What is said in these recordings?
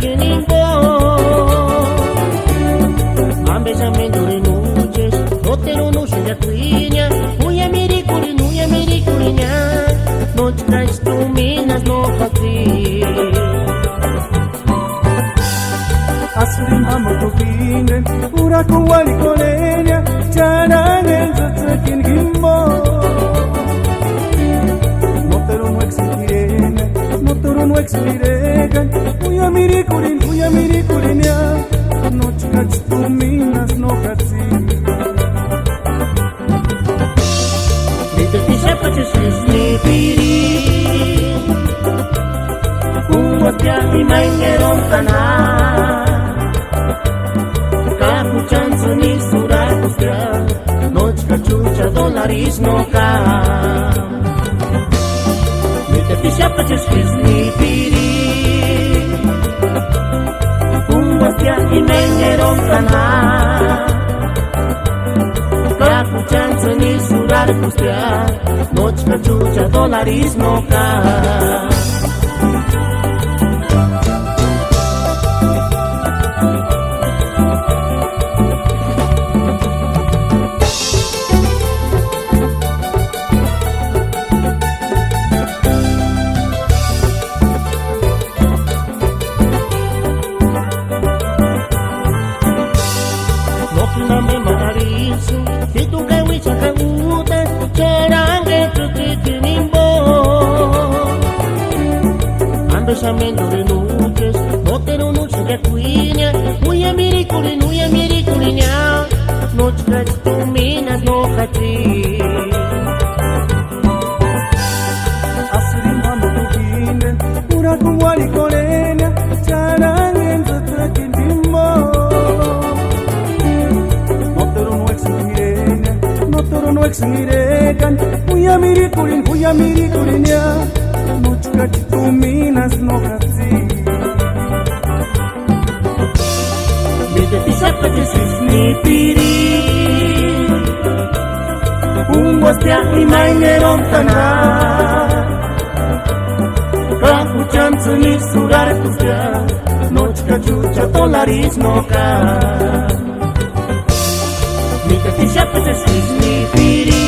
trecendo Ambejamento renúncias Roteiro no chão da cuinha Uia miricurinha Noite das minas no fazia Asli mamoto kinen Uraku wali kolenya Chanangen zatsakin gimbo Notero no exigirene Notero no exigiregan Uya mirikurin ya Noche kach tu minas no katsi Dito tisha paches ni piri Uwatya imaingeron kana Kapuchanzo ni surakustra Noche kachucha dolaris no ka Dito tisha paches ni piri Uwatya imaingeron kana Kapuchanzo ni surakustra Noche kachucha dolaris no ka Name matarisu, itu kawi cakauta, carange tutinimbo. Ambejamento renúncias, roteiro no chão da cuinha, uia mirikurinha, noite das minas no cati. Asli mamoto kinen Uraku wali kolenya Chanangen zatsakin gimbo Notoro no exigiregan Uya mirikurin ya Noche kach tu minas no katsi Dito tisha paches ni piri Uwatya imaingeron kana Kapuchanzo ni surakustra Noche kachucha dolaris no ka Dito tisha paches ni piri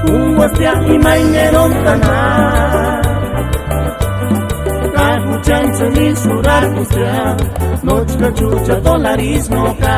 Uwatya imaingeron kana Kapuchanzo ni surakustra Noche kachucha dolaris no ka